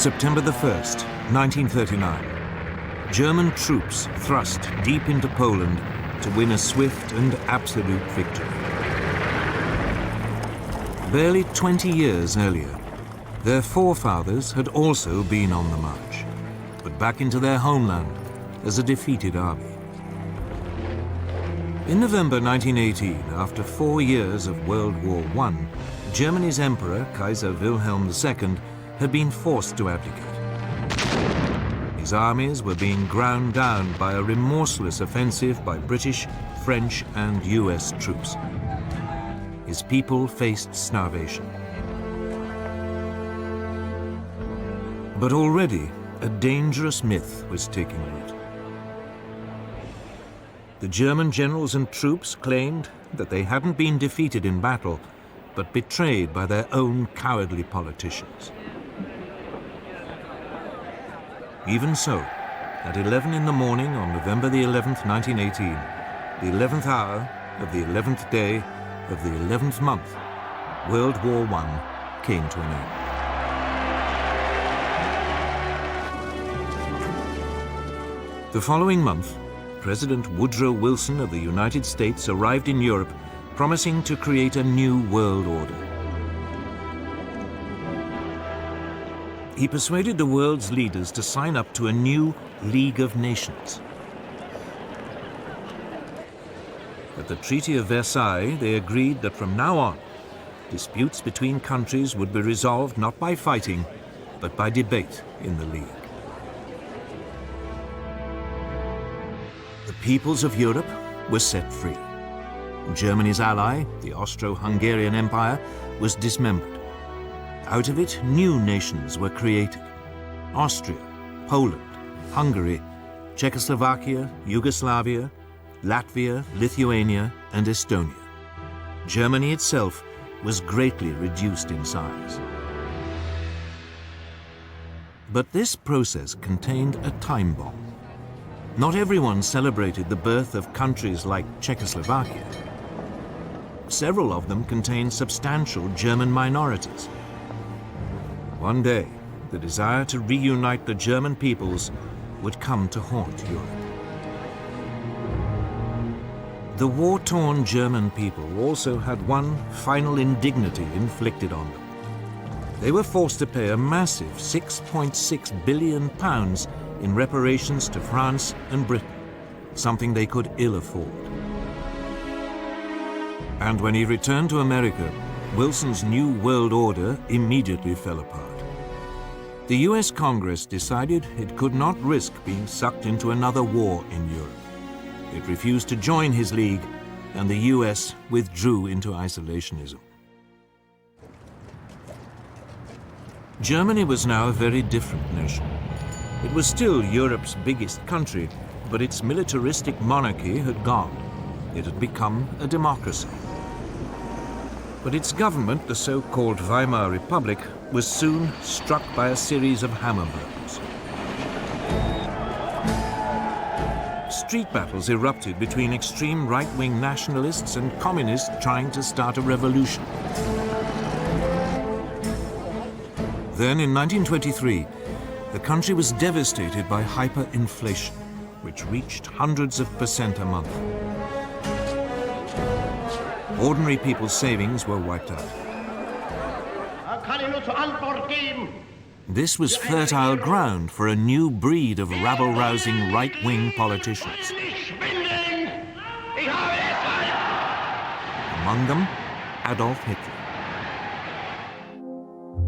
September the 1st, 1939, German troops thrust deep into Poland to win a swift and absolute victory. Barely 20 years earlier, their forefathers had also been on the march, but back into their homeland as a defeated army. In November 1918, after 4 years of World War I, Germany's Emperor, Kaiser Wilhelm II, had been forced to abdicate. His armies were being ground down by a remorseless offensive by British, French, and US troops. His people faced starvation. But already, a dangerous myth was taking root. The German generals and troops claimed that they hadn't been defeated in battle, but betrayed by their own cowardly politicians. Even so, at 11 in the morning on November the 11th, 1918, the 11th hour of the 11th day of the 11th month, World War I came to an end. The following month, President Woodrow Wilson of the United States arrived in Europe, promising to create a new world order. He persuaded the world's leaders to sign up to a new League of Nations. At the Treaty of Versailles, they agreed that from now on, disputes between countries would be resolved not by fighting, but by debate in the League. The peoples of Europe were set free. Germany's ally, the Austro-Hungarian Empire, was dismembered. Out of it, new nations were created: Austria, Poland, Hungary, Czechoslovakia, Yugoslavia, Latvia, Lithuania, and Estonia. Germany itself was greatly reduced in size. But this process contained a time bomb. Not everyone celebrated the birth of countries like Czechoslovakia. Several of them contained substantial German minorities. One day, the desire to reunite the German peoples would come to haunt Europe. The war-torn German people also had one final indignity inflicted on them. They were forced to pay a massive £6.6 billion in reparations to France and Britain, something they could ill afford. And when he returned to America, Wilson's new world order immediately fell apart. The US Congress decided it could not risk being sucked into another war in Europe. It refused to join his league, and the US withdrew into isolationism. Germany was now a very different nation. It was still Europe's biggest country, but its militaristic monarchy had gone. It had become a democracy. But its government, the so-called Weimar Republic, was soon struck by a series of hammer blows. Street battles erupted between extreme right-wing nationalists and communists trying to start a revolution. Then, in 1923, the country was devastated by hyperinflation, which reached hundreds of % a month. Ordinary people's savings were wiped out. This was fertile ground for a new breed of rabble-rousing right-wing politicians. Among them, Adolf Hitler.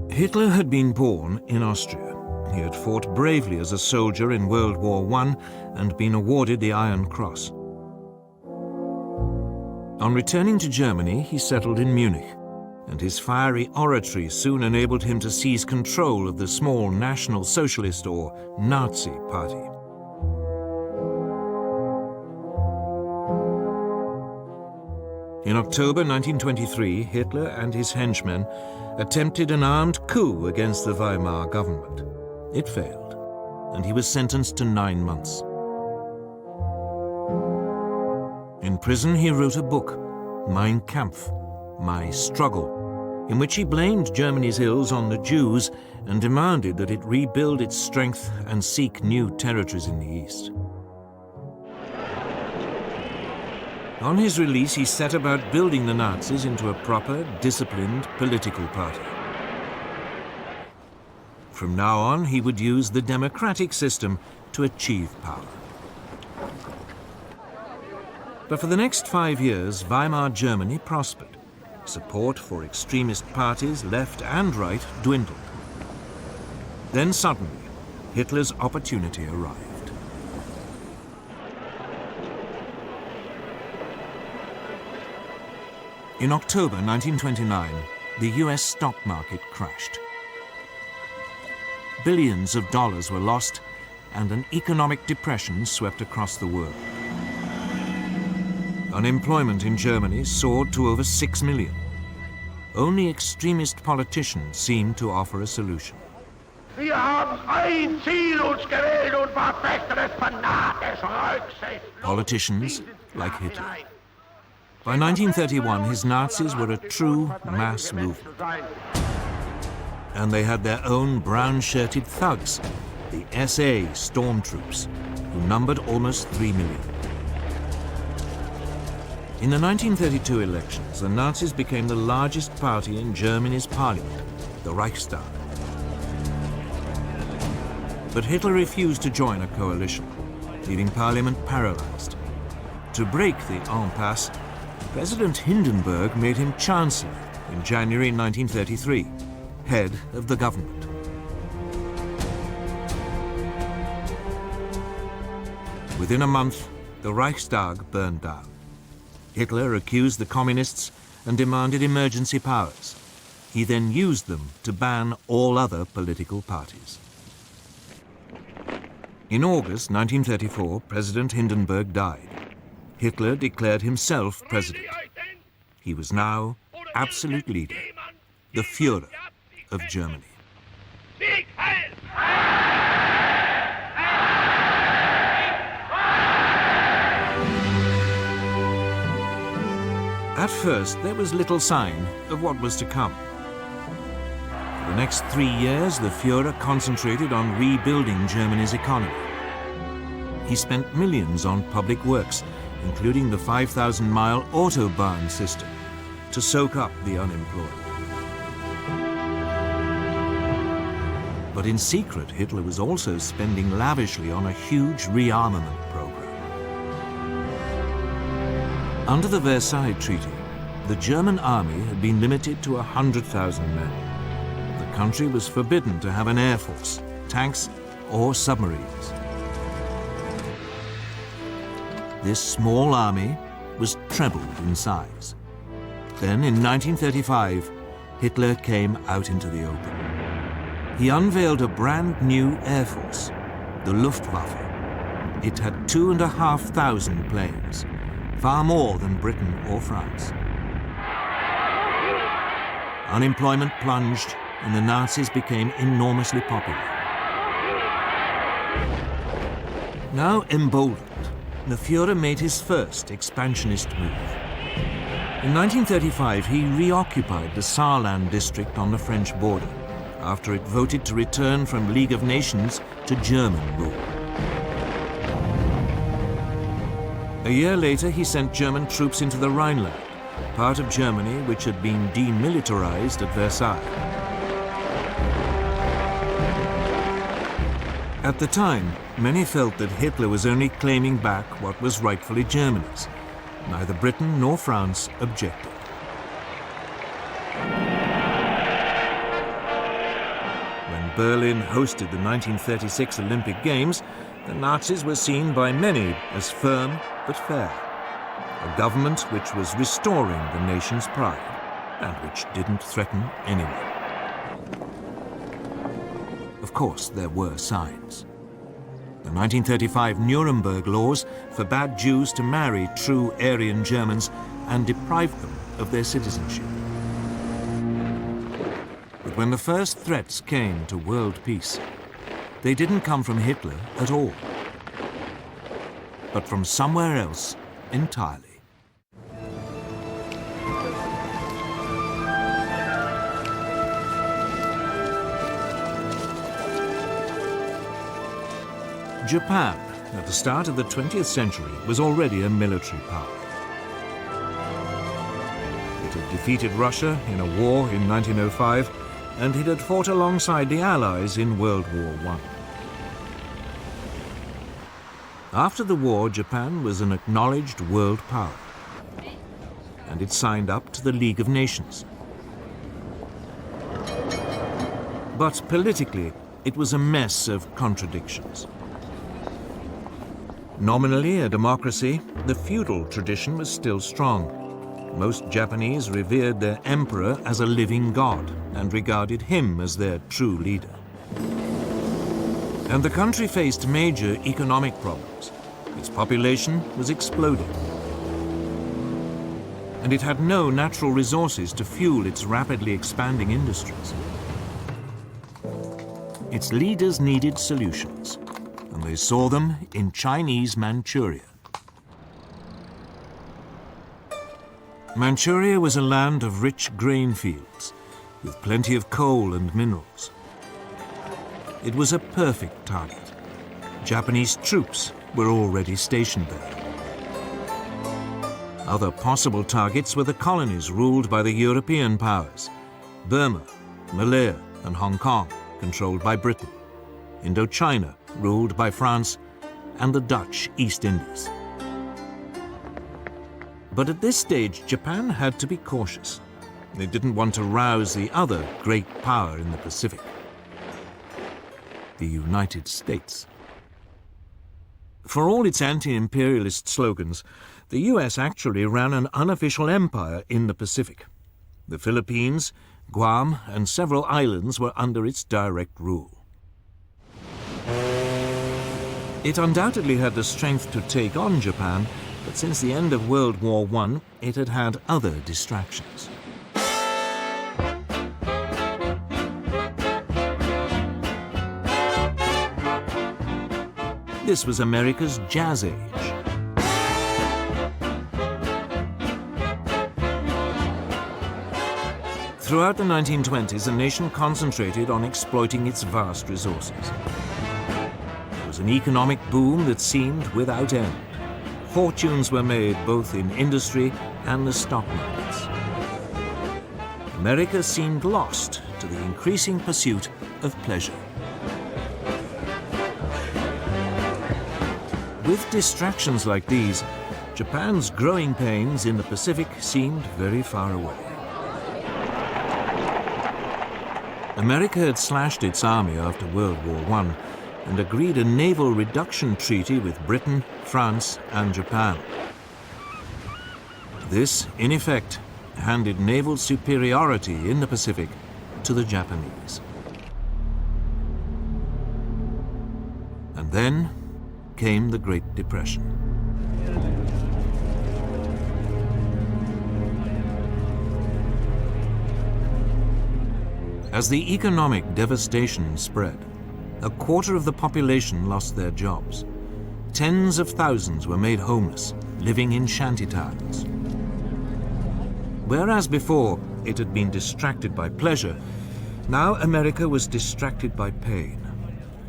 Hitler had been born in Austria. He had fought bravely as a soldier in World War I and been awarded the Iron Cross. On returning to Germany, he settled in Munich, and his fiery oratory soon enabled him to seize control of the small National Socialist or Nazi Party. In October 1923, Hitler and his henchmen attempted an armed coup against the Weimar government. It failed, and he was sentenced to 9 months. In prison, he wrote a book, Mein Kampf, My Struggle, in which he blamed Germany's ills on the Jews and demanded that it rebuild its strength and seek new territories in the East. On his release, he set about building the Nazis into a proper, disciplined political party. From now on, he would use the democratic system to achieve power. But for the next 5 years, Weimar Germany prospered. Support for extremist parties, left and right, dwindled. Then suddenly, Hitler's opportunity arrived. In October 1929, the US stock market crashed. Billions of dollars were lost, and an economic depression swept across the world. Unemployment in Germany soared to over 6 million. Only extremist politicians seemed to offer a solution. Wir haben ein Ziel uns gewählt und verfechtetes fanatisches Rücksicht. Politicians like Hitler. By 1931, his Nazis were a true mass movement. And they had their own brown-shirted thugs, the SA stormtroops, who numbered almost 3 million. In the 1932 elections, the Nazis became the largest party in Germany's parliament, the Reichstag. But Hitler refused to join a coalition, leaving parliament paralyzed. To break the impasse, President Hindenburg made him chancellor in January 1933, head of the government. Within a month, the Reichstag burned down. Hitler accused the communists and demanded emergency powers. He then used them to ban all other political parties. In August 1934, President Hindenburg died. Hitler declared himself president. He was now absolute leader, the Führer of Germany. At first, there was little sign of what was to come. For the next 3 years, the Führer concentrated on rebuilding Germany's economy. He spent millions on public works, including the 5,000-mile Autobahn system, to soak up the unemployed. But in secret, Hitler was also spending lavishly on a huge rearmament program. Under the Versailles Treaty, the German army had been limited to 100,000 men. The country was forbidden to have an air force, tanks, or submarines. This small army was trebled in size. Then, in 1935, Hitler came out into the open. He unveiled a brand new air force, the Luftwaffe. It had 2,500 planes, far more than Britain or France. Unemployment plunged, and the Nazis became enormously popular. Now emboldened, the Führer made his first expansionist move. In 1935, he reoccupied the Saarland district on the French border, after it voted to return from League of Nations to German rule. A year later, he sent German troops into the Rhineland, part of Germany which had been demilitarized at Versailles. At the time, many felt that Hitler was only claiming back what was rightfully Germany's. Neither Britain nor France objected. When Berlin hosted the 1936 Olympic Games, the Nazis were seen by many as firm but fair, a government which was restoring the nation's pride and which didn't threaten anyone. Of course, there were signs. The 1935 Nuremberg laws forbade Jews to marry true Aryan Germans and deprived them of their citizenship. But when the first threats came to world peace, they didn't come from Hitler at all, but from somewhere else entirely. Japan, at the start of the 20th century, was already a military power. It had defeated Russia in a war in 1905, and it had fought alongside the Allies in World War I. After the war, Japan was an acknowledged world power, and it signed up to the League of Nations. But politically, it was a mess of contradictions. Nominally a democracy, the feudal tradition was still strong. Most Japanese revered their emperor as a living god and regarded him as their true leader. And the country faced major economic problems. Its population was exploding. And it had no natural resources to fuel its rapidly expanding industries. Its leaders needed solutions, and they saw them in Chinese Manchuria. Manchuria was a land of rich grain fields, with plenty of coal and minerals. It was a perfect target. Japanese troops were already stationed there. Other possible targets were the colonies ruled by the European powers: Burma, Malaya, and Hong Kong, controlled by Britain, Indochina, ruled by France, and the Dutch East Indies. But at this stage, Japan had to be cautious. They didn't want to rouse the other great power in the Pacific, the United States. For all its anti-imperialist slogans, the US actually ran an unofficial empire in the Pacific. The Philippines, Guam, and several islands were under its direct rule. It undoubtedly had the strength to take on Japan, but since the end of World War I, it had had other distractions. This was America's Jazz Age. Throughout the 1920s, the nation concentrated on exploiting its vast resources. There was an economic boom that seemed without end. Fortunes were made both in industry and the stock markets. America seemed lost to the increasing pursuit of pleasure. With distractions like these, Japan's growing pains in the Pacific seemed very far away. America had slashed its army after World War I and agreed a naval reduction treaty with Britain, France, and Japan. This, in effect, handed naval superiority in the Pacific to the Japanese. And then came the Great Depression. As the economic devastation spread, a quarter of the population lost their jobs. Tens of thousands were made homeless, living in shantytowns. Whereas before it had been distracted by pleasure, now America was distracted by pain.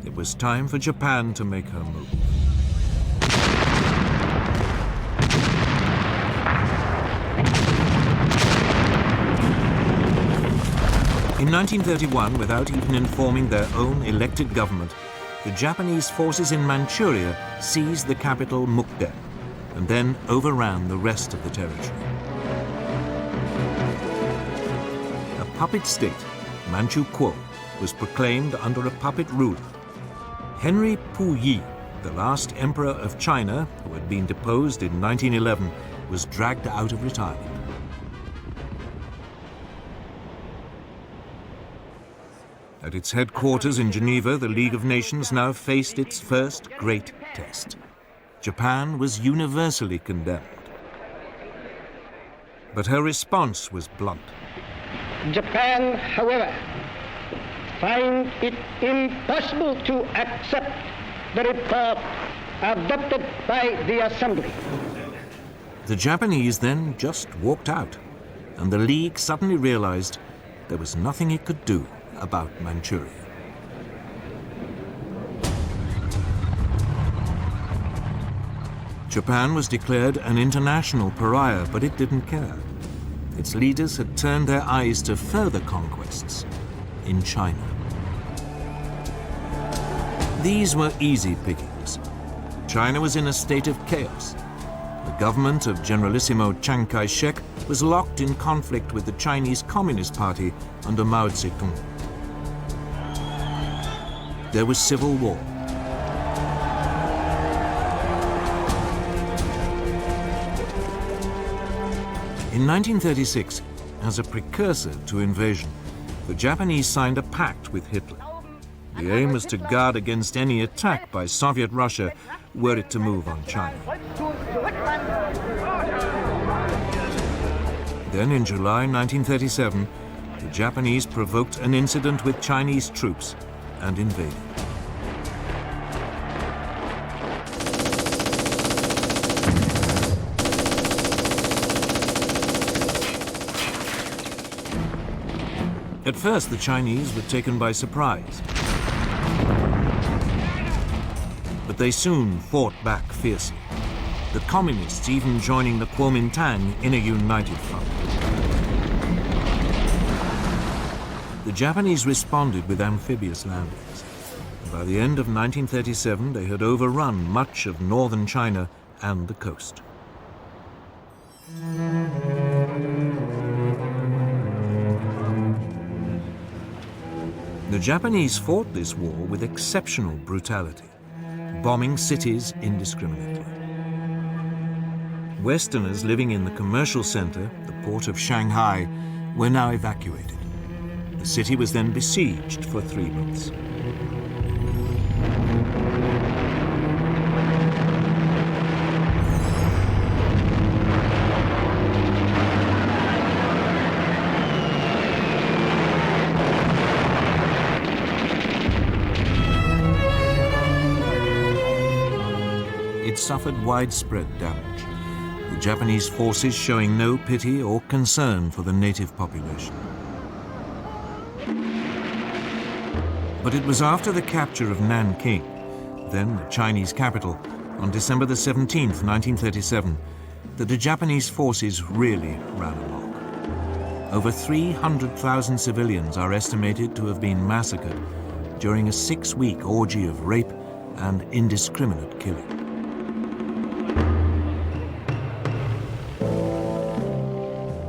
It was time for Japan to make her move. In 1931, without even informing their own elected government, the Japanese forces in Manchuria seized the capital Mukden and then overran the rest of the territory. A puppet state, Manchukuo, was proclaimed under a puppet ruler. Henry Puyi, the last emperor of China, who had been deposed in 1911, was dragged out of retirement. At its headquarters in Geneva, the League of Nations now faced its first great test. Japan was universally condemned. But her response was blunt. Japan, however, finds it impossible to accept the report adopted by the Assembly. The Japanese then just walked out, and the League suddenly realized there was nothing it could do about Manchuria. Japan was declared an international pariah, but it didn't care. Its leaders had turned their eyes to further conquests in China. These were easy pickings. China was in a state of chaos. The government of Generalissimo Chiang Kai-shek was locked in conflict with the Chinese Communist Party under Mao Zedong. There was civil war. In 1936, as a precursor to invasion, the Japanese signed a pact with Hitler. The aim was to guard against any attack by Soviet Russia were it to move on China. Then in July 1937, the Japanese provoked an incident with Chinese troops and invaded. At first, the Chinese were taken by surprise. But they soon fought back fiercely, the communists even joining the Kuomintang in a united front. The Japanese responded with amphibious landings. By the end of 1937, they had overrun much of northern China and the coast. The Japanese fought this war with exceptional brutality, bombing cities indiscriminately. Westerners living in the commercial center, the port of Shanghai, were now evacuated. The city was then besieged for 3 months. It suffered widespread damage, the Japanese forces showing no pity or concern for the native population. But it was after the capture of Nanking, then the Chinese capital, on December the 17th, 1937, that the Japanese forces really ran amok. Over 300,000 civilians are estimated to have been massacred during a 6-week orgy of rape and indiscriminate killing.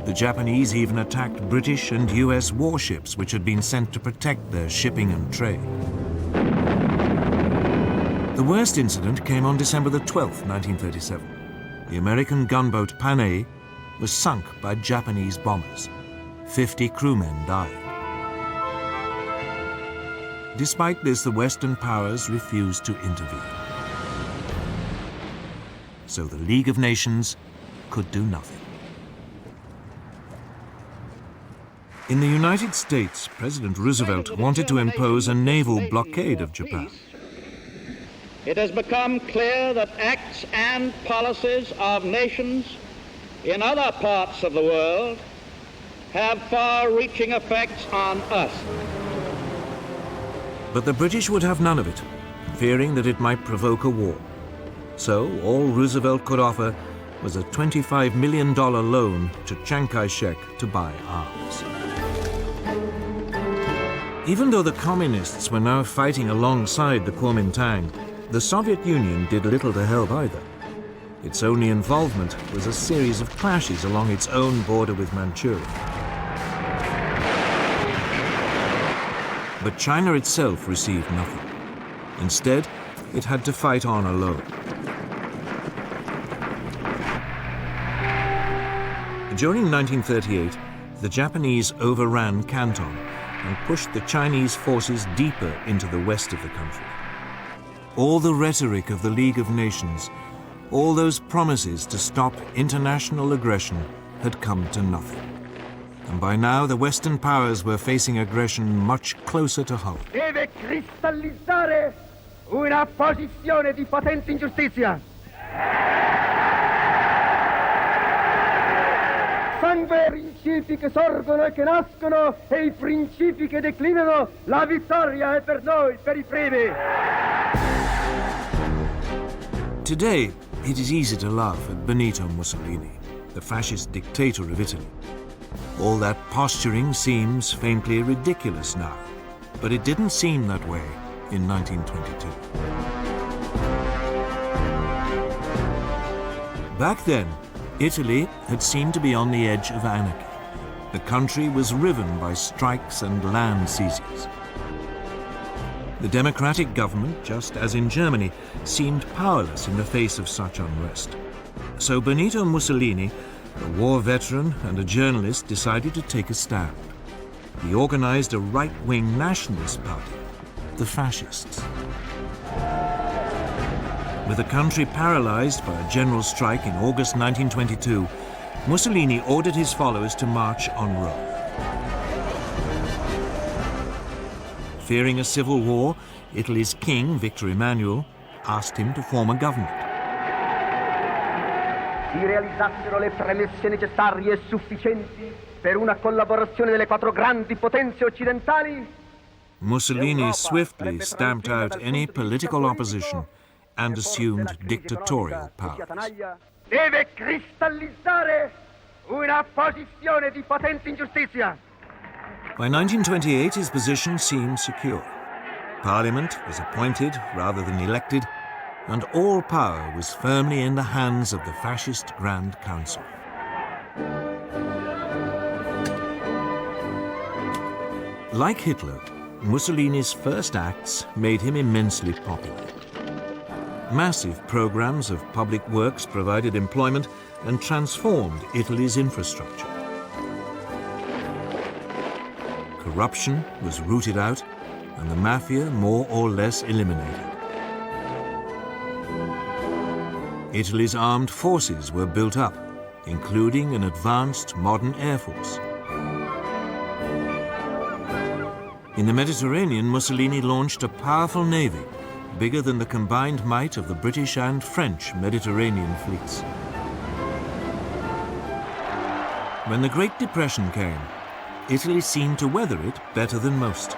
The Japanese even attacked British and US warships which had been sent to protect their shipping and trade. The worst incident came on December the 12th, 1937. The American gunboat Panay was sunk by Japanese bombers. 50 crewmen died. Despite this, the Western powers refused to intervene. So the League of Nations could do nothing. In the United States, President Roosevelt wanted to impose a naval blockade of Japan. It has become clear that acts and policies of nations in other parts of the world have far-reaching effects on us. But the British would have none of it, fearing that it might provoke a war. So all Roosevelt could offer was a $25 million loan to Chiang Kai-shek to buy arms. Even though the communists were now fighting alongside the Kuomintang, the Soviet Union did little to help either. Its only involvement was a series of clashes along its own border with Manchuria. But China itself received nothing. Instead, it had to fight on alone. During 1938, the Japanese overran Canton and pushed the Chinese forces deeper into the west of the country. All the rhetoric of the League of Nations, all those promises to stop international aggression had come to nothing. And by now, the Western powers were facing aggression much closer to home. Deve cristallizzare una posizione di potente ingiustizia. Sangue principi che sorgono e che nascono e I principi che declinano, la vittoria è per noi, per I primi. Today, It is easy to laugh at Benito Mussolini, the fascist dictator of Italy. All that posturing seems faintly ridiculous now, but it didn't seem that way in 1922. Back then, Italy had seemed to be on the edge of anarchy. The country was riven by strikes and land seizures. The democratic government, just as in Germany, seemed powerless in the face of such unrest. So Benito Mussolini, a war veteran and a journalist, decided to take a stand. He organized a right-wing nationalist party, the Fascists. With the country paralyzed by a general strike in August 1922, Mussolini ordered his followers to march on Rome. Fearing a civil war, Italy's king, Victor Emmanuel, asked him to form a government. Si realizzassero le premesse necessarie e sufficienti per una collaborazione delle quattro grandi potenze occidentali, Mussolini swiftly stamped out any political opposition and assumed dictatorial powers. deve cristallizzare una posizione di potente ingiustizia. By 1928, his position seemed secure. Parliament was appointed rather than elected, and all power was firmly in the hands of the fascist Grand Council. Like Hitler, Mussolini's first acts made him immensely popular. Massive programs of public works provided employment and transformed Italy's infrastructure. Corruption was rooted out and the mafia more or less eliminated. Italy's armed forces were built up, including an advanced modern air force. In the Mediterranean, Mussolini launched a powerful navy, bigger than the combined might of the British and French Mediterranean fleets. When the Great Depression came, Italy seemed to weather it better than most.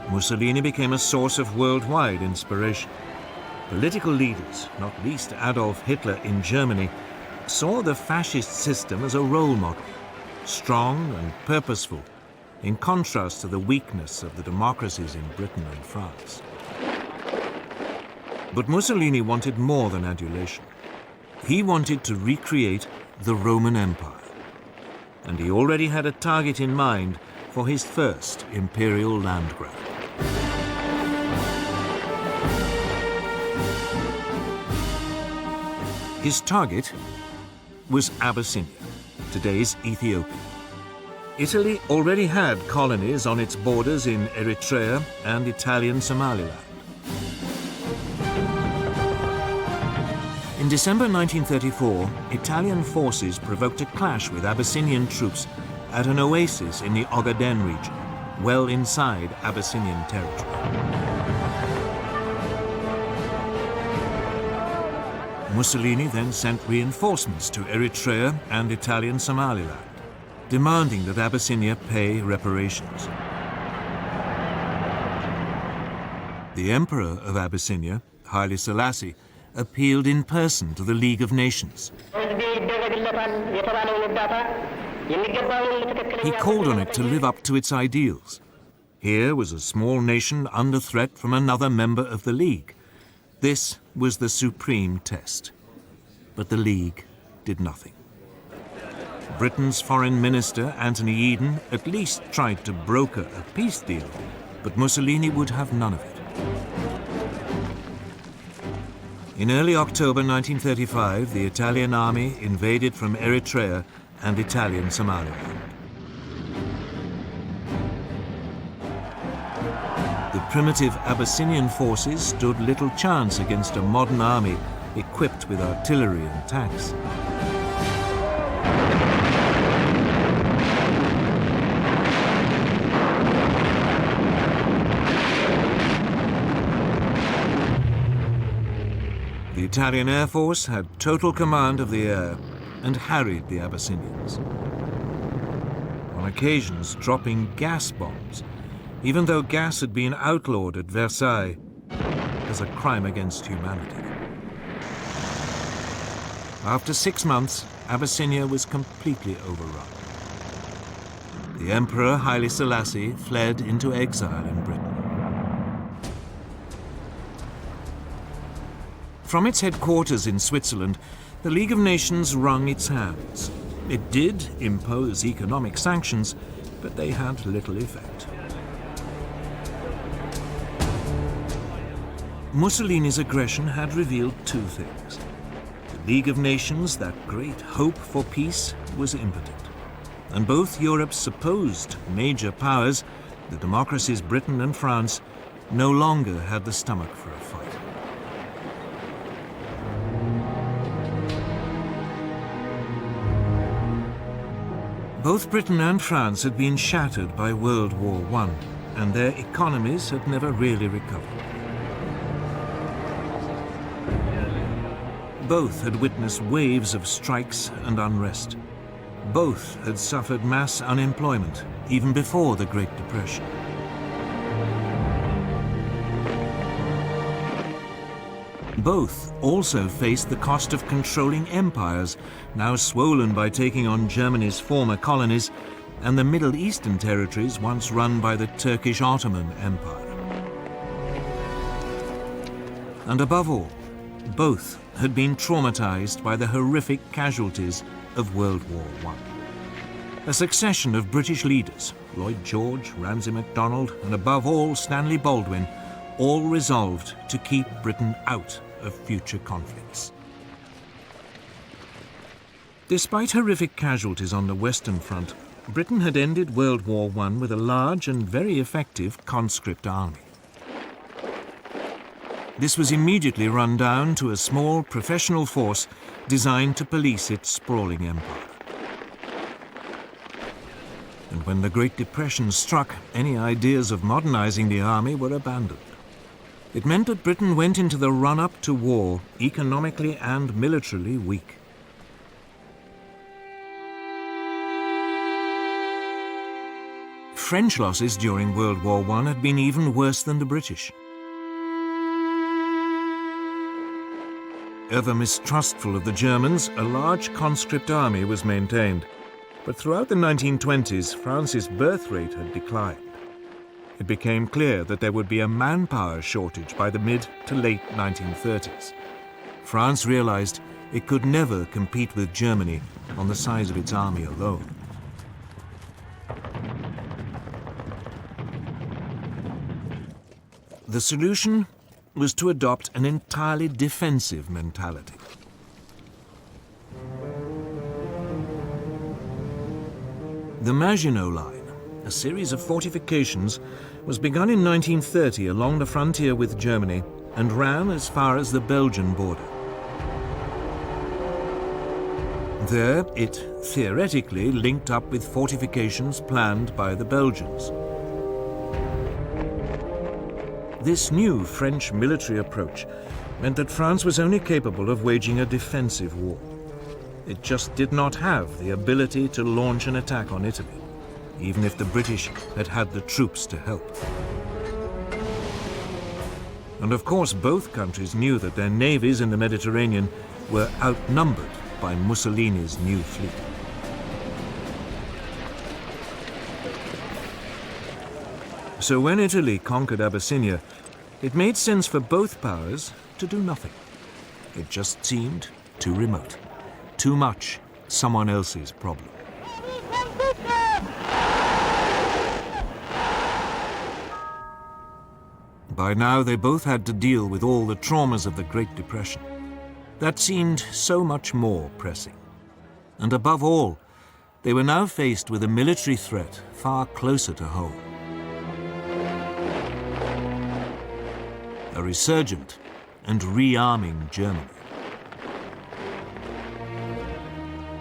Mussolini became a source of worldwide inspiration. Political leaders, not least Adolf Hitler in Germany, saw the fascist system as a role model, strong and purposeful, in contrast to the weakness of the democracies in Britain and France. But Mussolini wanted more than adulation. He wanted to recreate the Roman Empire, and he already had a target in mind for his first imperial land grab. His target was Abyssinia, today's Ethiopia. Italy already had colonies on its borders in Eritrea and Italian Somaliland. In December 1934, Italian forces provoked a clash with Abyssinian troops at an oasis in the Ogaden region, well inside Abyssinian territory. Mussolini then sent reinforcements to Eritrea and Italian Somaliland, demanding that Abyssinia pay reparations. The Emperor of Abyssinia, Haile Selassie, appealed in person to the League of Nations. He called on it to live up to its ideals. Here was a small nation under threat from another member of the League. This was the supreme test. But the League did nothing. Britain's Foreign Minister, Anthony Eden, at least tried to broker a peace deal, but Mussolini would have none of it. In early October 1935, the Italian army invaded from Eritrea and Italian Somaliland. The primitive Abyssinian forces stood little chance against a modern army equipped with artillery and tanks. The Italian Air Force had total command of the air and harried the Abyssinians, on occasions dropping gas bombs, even though gas had been outlawed at Versailles. as a crime against humanity. After 6 months, Abyssinia was completely overrun. The Emperor Haile Selassie fled into exile in Britain. From its headquarters in Switzerland, the League of Nations wrung its hands. It did impose economic sanctions, but they had little effect. Mussolini's aggression had revealed two things. The League of Nations, that great hope for peace, was impotent. And both Europe's supposed major powers, the democracies Britain and France, no longer had the stomach for a fight. Both Britain and France had been shattered by World War I, and their economies had never really recovered. Both had witnessed waves of strikes and unrest. Both had suffered mass unemployment, even before the Great Depression. Both also faced the cost of controlling empires, now swollen by taking on Germany's former colonies and the Middle Eastern territories once run by the Turkish Ottoman Empire. And above all, both had been traumatized by the horrific casualties of World War I. A succession of British leaders, Lloyd George, Ramsay MacDonald, and above all Stanley Baldwin, all resolved to keep Britain out of future conflicts. Despite horrific casualties on the Western Front, Britain had ended World War I with a large and very effective conscript army. This was immediately run down to a small professional force designed to police its sprawling empire. And when the Great Depression struck, any ideas of modernizing the army were abandoned. It meant that Britain went into the run-up to war economically and militarily weak. French losses during World War I had been even worse than the British. Ever mistrustful of the Germans, a large conscript army was maintained. But throughout the 1920s, France's birth rate had declined. It became clear that there would be a manpower shortage by the mid to late 1930s. France realized it could never compete with Germany on the size of its army alone. The solution was to adopt an entirely defensive mentality. The Maginot Line, a series of fortifications, was begun in 1930 along the frontier with Germany and ran as far as the Belgian border. There, it theoretically linked up with fortifications planned by the Belgians. This new French military approach meant that France was only capable of waging a defensive war. It just did not have the ability to launch an attack on Italy, even if the British had had the troops to help. And of course, both countries knew that their navies in the Mediterranean were outnumbered by Mussolini's new fleet. So when Italy conquered Abyssinia, it made sense for both powers to do nothing. It just seemed too remote, too much someone else's problem. By now, they both had to deal with all the traumas of the Great Depression. That seemed so much more pressing. And above all, they were now faced with a military threat far closer to home. A resurgent and rearming Germany.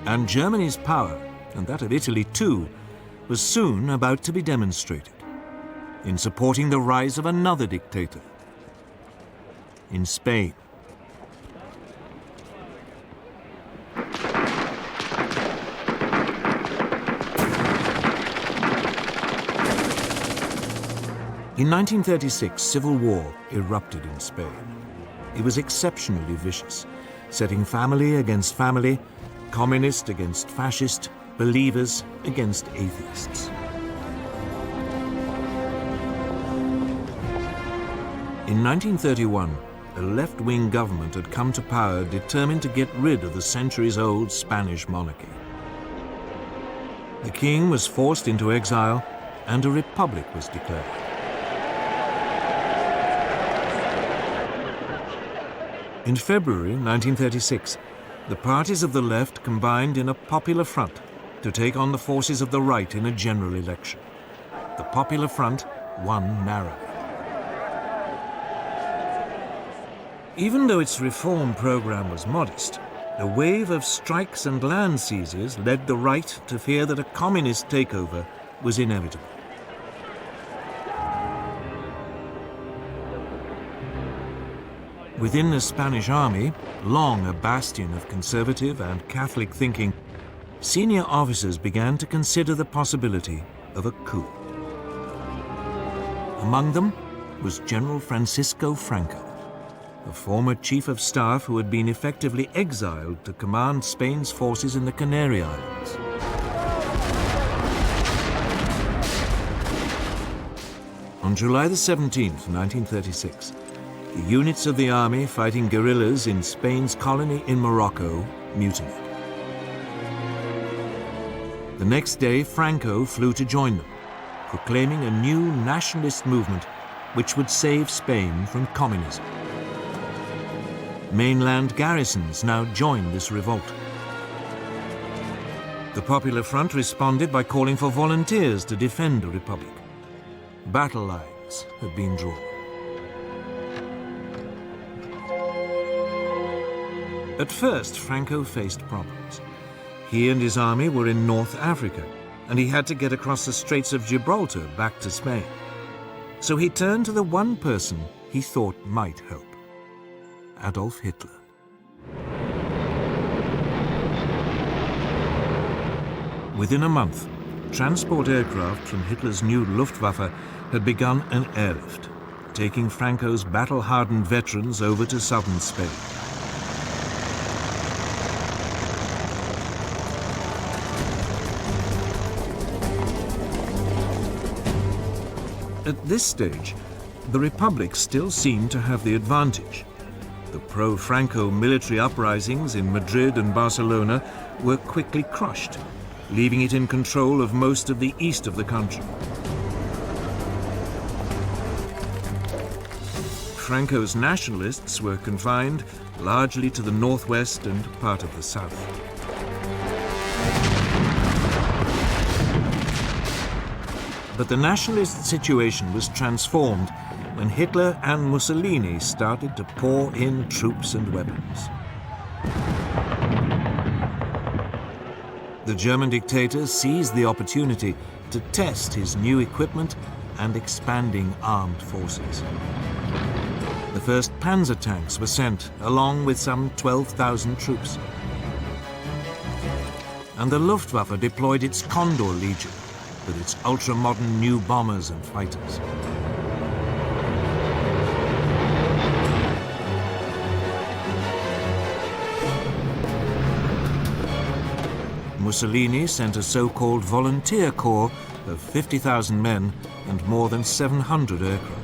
And Germany's power, and that of Italy too, was soon about to be demonstrated in supporting the rise of another dictator in Spain. In 1936, civil war erupted in Spain. It was exceptionally vicious, setting family against family, communist against fascist, believers against atheists. In 1931, a left-wing government had come to power determined to get rid of the centuries-old Spanish monarchy. The king was forced into exile and a republic was declared. In February 1936, the parties of the left combined in a popular front to take on the forces of the right in a general election. The Popular Front won narrowly. Even though its reform program was modest, a wave of strikes and land seizures led the right to fear that a communist takeover was inevitable. Within the Spanish army, long a bastion of conservative and Catholic thinking, senior officers began to consider the possibility of a coup. Among them was General Francisco Franco, a former chief of staff who had been effectively exiled to command Spain's forces in the Canary Islands. On July the 17th, 1936, the units of the army fighting guerrillas in Spain's colony in Morocco mutinied. The next day, Franco flew to join them, proclaiming a new nationalist movement which would save Spain from communism. Mainland garrisons now joined this revolt. The Popular Front responded by calling for volunteers to defend the Republic. Battle lines had been drawn. At first, Franco faced problems. He and his army were in North Africa, and he had to get across the Straits of Gibraltar back to Spain. So he turned to the one person he thought might help: Adolf Hitler. Within a month, transport aircraft from Hitler's new Luftwaffe had begun an airlift, taking Franco's battle-hardened veterans over to southern Spain. At this stage, the Republic still seemed to have the advantage. The pro-Franco military uprisings in Madrid and Barcelona were quickly crushed, leaving it in control of most of the east of the country. Franco's nationalists were confined largely to the northwest and part of the south. But the nationalist situation was transformed when Hitler and Mussolini started to pour in troops and weapons. The German dictator seized the opportunity to test his new equipment and expanding armed forces. The first panzer tanks were sent, along with some 12,000 troops. And the Luftwaffe deployed its Condor Legion, with its ultra-modern new bombers and fighters. Mussolini sent a so-called volunteer corps of 50,000 men and more than 700 aircraft.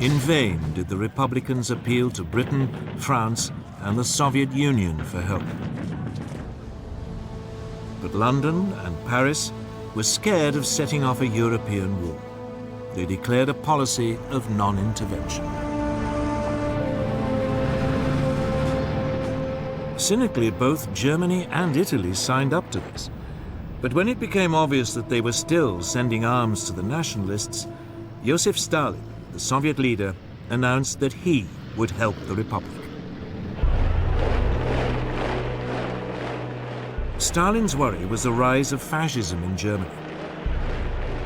In vain did the Republicans appeal to Britain, France, and the Soviet Union for help. But London and Paris were scared of setting off a European war. They declared a policy of non-intervention. Cynically, both Germany and Italy signed up to this. But when it became obvious that they were still sending arms to the nationalists, Joseph Stalin, the Soviet leader, announced that he would help the Republic. Stalin's worry was the rise of fascism in Germany.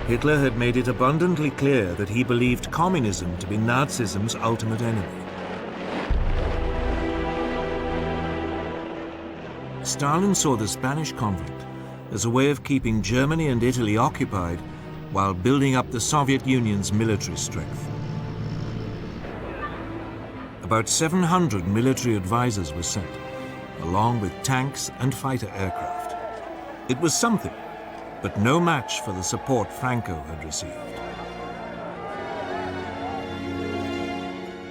Hitler had made it abundantly clear that he believed communism to be Nazism's ultimate enemy. Stalin saw the Spanish conflict as a way of keeping Germany and Italy occupied while building up the Soviet Union's military strength. About 700 military advisors were sent, along with tanks and fighter aircraft. It was something, but no match for the support Franco had received.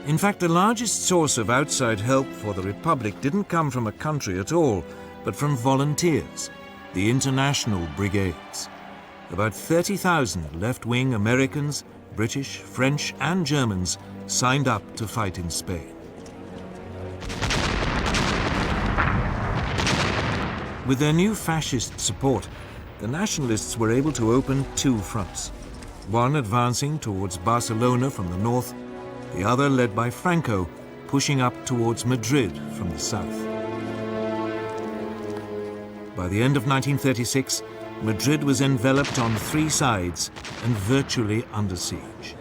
In fact, the largest source of outside help for the Republic didn't come from a country at all, but from volunteers, the international brigades. About 30,000 left-wing Americans, British, French, and Germans signed up to fight in Spain. With their new fascist support, the nationalists were able to open two fronts, one advancing towards Barcelona from the north, the other led by Franco, pushing up towards Madrid from the south. By the end of 1936, Madrid was enveloped on three sides and virtually under siege.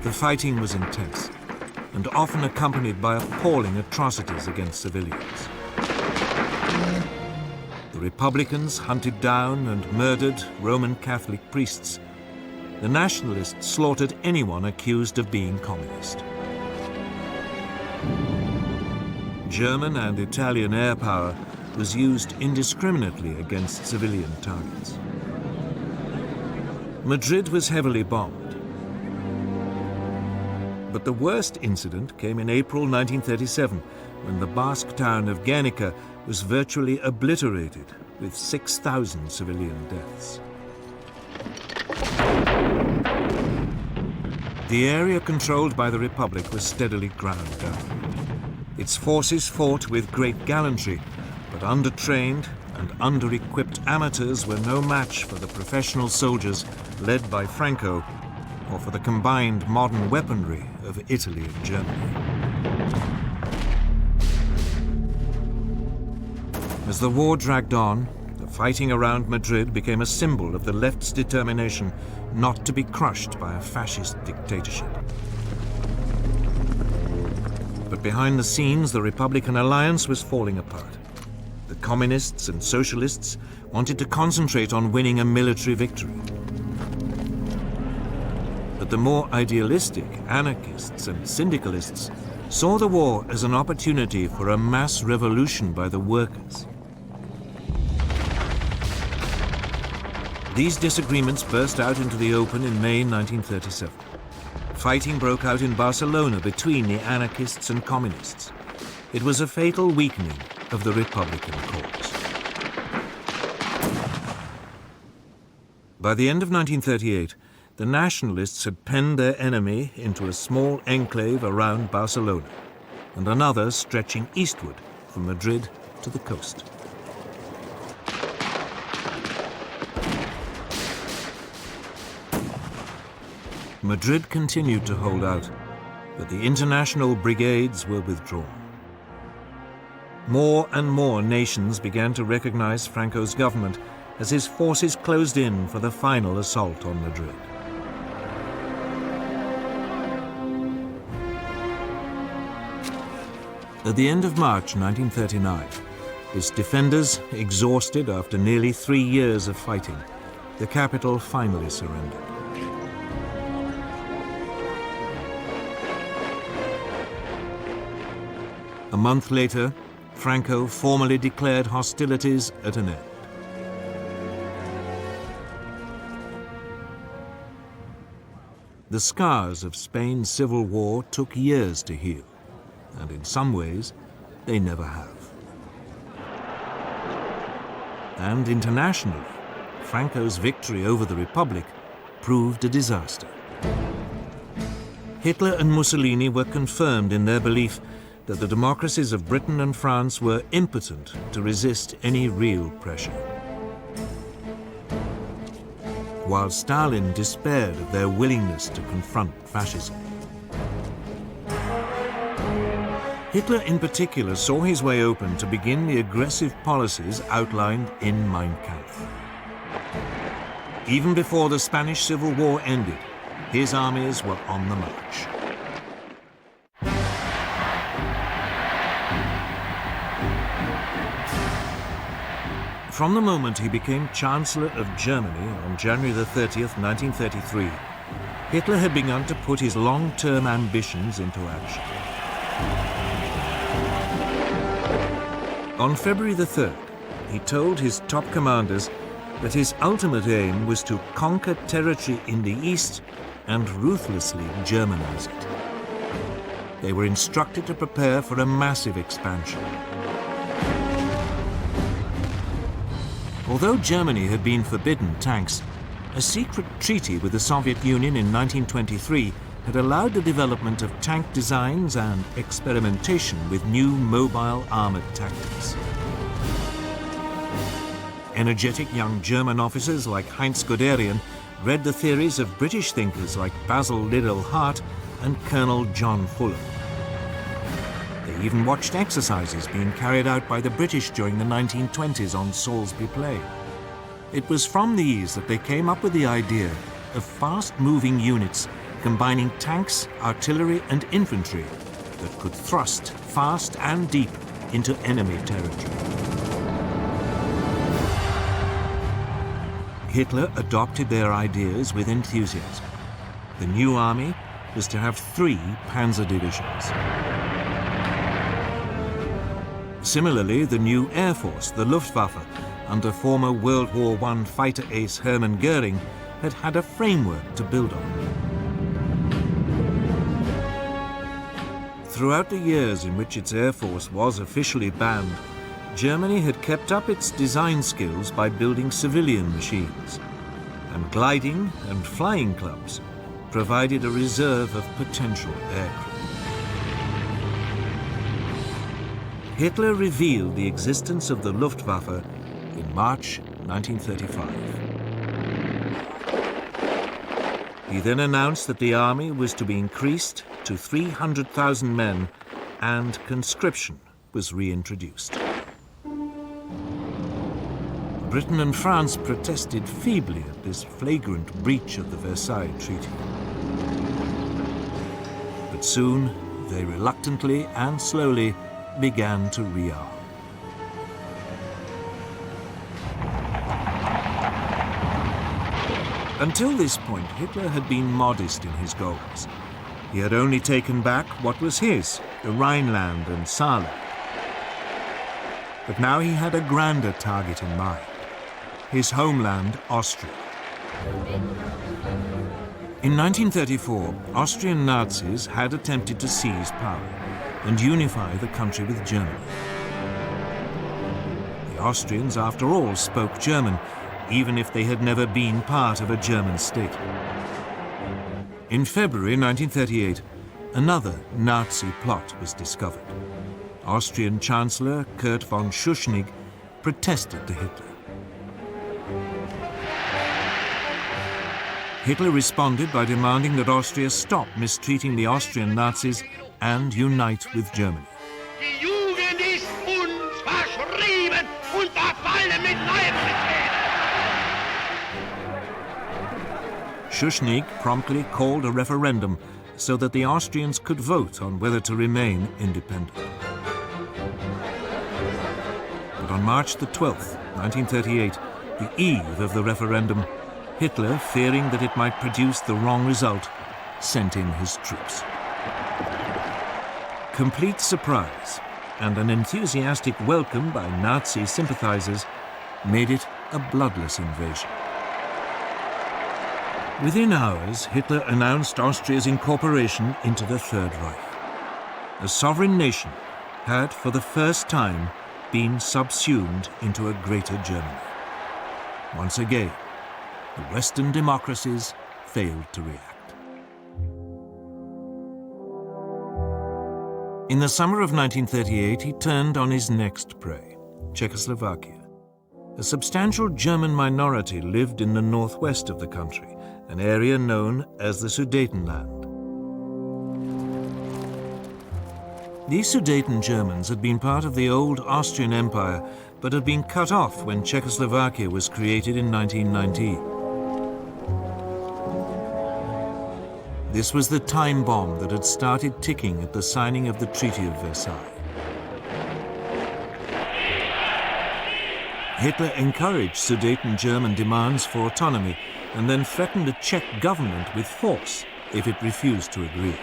The fighting was intense and often accompanied by appalling atrocities against civilians. The Republicans hunted down and murdered Roman Catholic priests. The nationalists slaughtered anyone accused of being communist. German and Italian air power was used indiscriminately against civilian targets. Madrid was heavily bombed. But the worst incident came in April 1937, when the Basque town of Guernica was virtually obliterated, with 6,000 civilian deaths. The area controlled by the Republic was steadily ground down. Its forces fought with great gallantry, but undertrained and under-equipped amateurs were no match for the professional soldiers led by Franco, or for the combined modern weaponry of Italy and Germany. As the war dragged on, the fighting around Madrid became a symbol of the left's determination not to be crushed by a fascist dictatorship. But behind the scenes, the Republican alliance was falling apart. The communists and socialists wanted to concentrate on winning a military victory. But the more idealistic anarchists and syndicalists saw the war as an opportunity for a mass revolution by the workers. These disagreements burst out into the open in May 1937. Fighting broke out in Barcelona between the anarchists and communists. It was a fatal weakening of the Republican cause. By the end of 1938, the nationalists had penned their enemy into a small enclave around Barcelona, and another stretching eastward from Madrid to the coast. Madrid continued to hold out, but the international brigades were withdrawn. More and more nations began to recognize Franco's government as his forces closed in for the final assault on Madrid. At the end of March 1939, its defenders, exhausted after nearly 3 years of fighting, the capital finally surrendered. A month later, Franco formally declared hostilities at an end. The scars of Spain's civil war took years to heal, and in some ways, they never have. And internationally, Franco's victory over the Republic proved a disaster. Hitler and Mussolini were confirmed in their belief that the democracies of Britain and France were impotent to resist any real pressure. While Stalin despaired of their willingness to confront fascism. Hitler in particular saw his way open to begin the aggressive policies outlined in Mein Kampf. Even before the Spanish Civil War ended, his armies were on the march. From the moment he became Chancellor of Germany on January the 30th, 1933, Hitler had begun to put his long-term ambitions into action. On February the 3rd, he told his top commanders that his ultimate aim was to conquer territory in the east and ruthlessly Germanize it. They were instructed to prepare for a massive expansion. Although Germany had been forbidden tanks, a secret treaty with the Soviet Union in 1923 had allowed the development of tank designs and experimentation with new mobile armored tactics. Energetic young German officers like Heinz Guderian read the theories of British thinkers like Basil Liddell Hart and Colonel John Fulham. They even watched exercises being carried out by the British during the 1920s on Salisbury Plain. It was from these that they came up with the idea of fast-moving units combining tanks, artillery and infantry that could thrust fast and deep into enemy territory. Hitler adopted their ideas with enthusiasm. The new army was to have 3 panzer divisions. Similarly, the new Air Force, the Luftwaffe, under former World War I fighter ace Hermann Goering, had had a framework to build on. Throughout the years in which its Air Force was officially banned, Germany had kept up its design skills by building civilian machines, and gliding and flying clubs provided a reserve of potential aircraft. Hitler revealed the existence of the Luftwaffe in March 1935. He then announced that the army was to be increased to 300,000 men and conscription was reintroduced. Britain and France protested feebly at this flagrant breach of the Versailles Treaty. But soon, they reluctantly and slowly began to rearm. Until this point, Hitler had been modest in his goals. He had only taken back what was his, the Rhineland and Saarland. But now he had a grander target in mind, his homeland, Austria. In 1934, Austrian Nazis had attempted to seize power and unify the country with Germany. The Austrians, after all, spoke German, even if they had never been part of a German state. In February 1938, another Nazi plot was discovered. Austrian Chancellor Kurt von Schuschnigg protested to Hitler. Hitler responded by demanding that Austria stop mistreating the Austrian Nazis and unite with Germany. Die Jugend ist uns verschrieben und verfallen mit Naivität. Schuschnigg promptly called a referendum so that the Austrians could vote on whether to remain independent. But on March the 12th, 1938, the eve of the referendum, Hitler, fearing that it might produce the wrong result, sent in his troops. Complete surprise and an enthusiastic welcome by Nazi sympathizers made it a bloodless invasion. Within hours, Hitler announced Austria's incorporation into the Third Reich. A sovereign nation had, for the first time, been subsumed into a greater Germany. Once again, the Western democracies failed to react. In the summer of 1938, he turned on his next prey, Czechoslovakia. A substantial German minority lived in the northwest of the country, an area known as the Sudetenland. These Sudeten Germans had been part of the old Austrian Empire, but had been cut off when Czechoslovakia was created in 1919. This was the time bomb that had started ticking at the signing of the Treaty of Versailles. Hitler encouraged Sudeten German demands for autonomy and then threatened the Czech government with force if it refused to agree.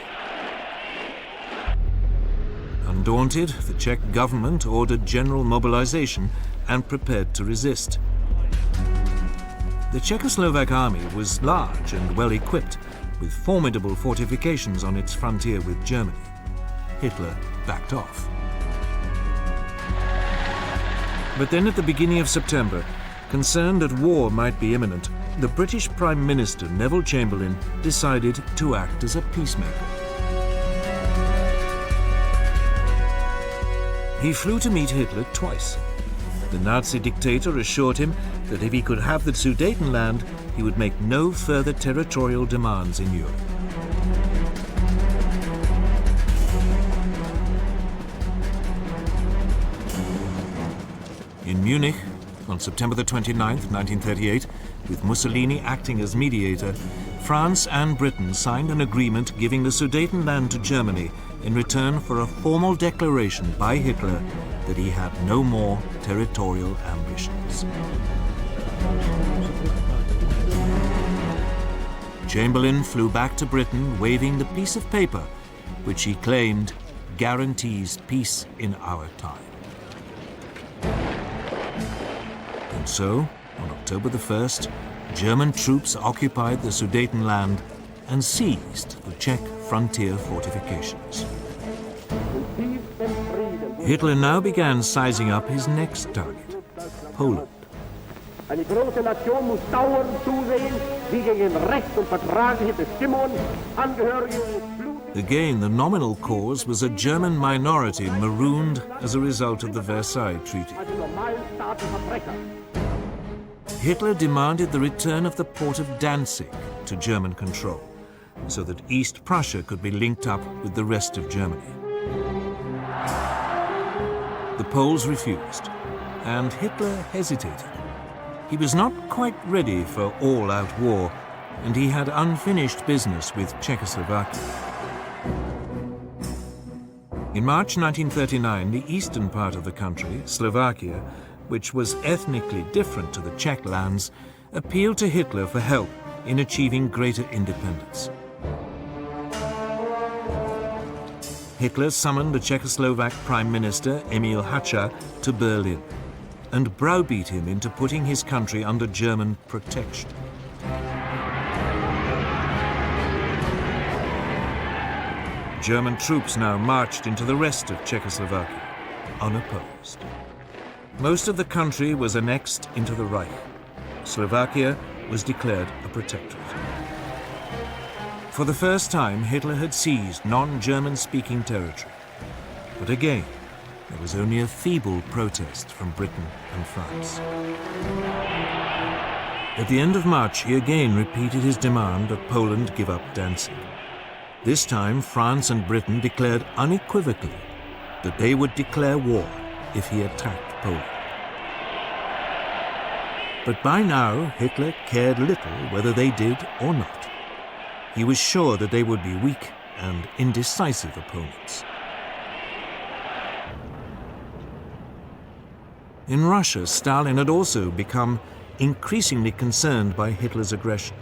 Undaunted, the Czech government ordered general mobilization and prepared to resist. The Czechoslovak army was large and well equipped, with formidable fortifications on its frontier with Germany. Hitler backed off. But then at the beginning of September, concerned that war might be imminent, the British Prime Minister Neville Chamberlain decided to act as a peacemaker. He flew to meet Hitler twice. The Nazi dictator assured him that if he could have the Sudetenland, he would make no further territorial demands in Europe. In Munich, on September the 29th, 1938, with Mussolini acting as mediator, France and Britain signed an agreement giving the Sudetenland to Germany in return for a formal declaration by Hitler that he had no more territorial ambitions. Chamberlain flew back to Britain waving the piece of paper, which he claimed guarantees peace in our time. And so, on October the 1st, German troops occupied the Sudetenland and seized the Czech frontier fortifications. Hitler now began sizing up his next target, Poland. Eine große Nation muss dauernd zusehen, wie gegen Recht und vertragliche Bestimmungen Angehörige ihres Blutes. Again, the nominal cause was a German minority marooned as a result of the Versailles Treaty. Hitler demanded the return of the port of Danzig to German control, so that East Prussia could be linked up with the rest of Germany. The Poles refused, and Hitler hesitated. He was not quite ready for all-out war, and he had unfinished business with Czechoslovakia. In March 1939, the eastern part of the country, Slovakia, which was ethnically different to the Czech lands, appealed to Hitler for help in achieving greater independence. Hitler summoned the Czechoslovak Prime Minister Emil Hácha to Berlin and browbeat him into putting his country under German protection. German troops now marched into the rest of Czechoslovakia, unopposed. Most of the country was annexed into the Reich. Slovakia was declared a protectorate. For the first time, Hitler had seized non-German-speaking territory. But again, there was only a feeble protest from Britain and France. At the end of March, he again repeated his demand that Poland give up Danzig. This time, France and Britain declared unequivocally that they would declare war if he attacked Poland. But by now, Hitler cared little whether they did or not. He was sure that they would be weak and indecisive opponents. In Russia, Stalin had also become increasingly concerned by Hitler's aggression.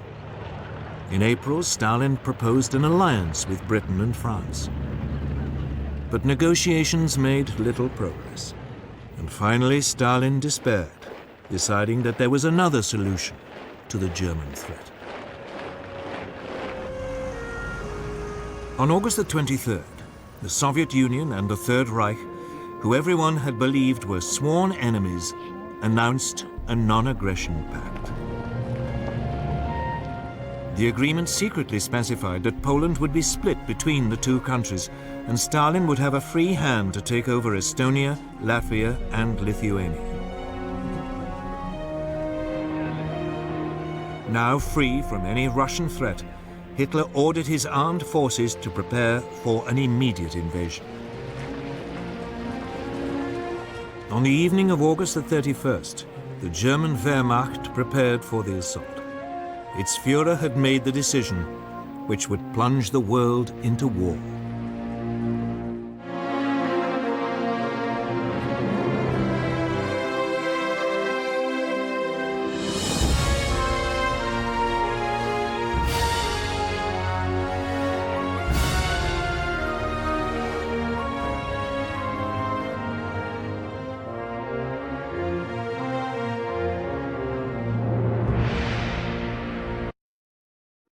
In April, Stalin proposed an alliance with Britain and France. But negotiations made little progress. And finally, Stalin despaired, deciding that there was another solution to the German threat. On August the 23rd, the Soviet Union and the Third Reich, who everyone had believed were sworn enemies, announced a non-aggression pact. The agreement secretly specified that Poland would be split between the two countries, and Stalin would have a free hand to take over Estonia, Latvia, and Lithuania. Now free from any Russian threat, Hitler ordered his armed forces to prepare for an immediate invasion. On the evening of August the 31st, the German Wehrmacht prepared for the assault. Its Führer had made the decision which would plunge the world into war.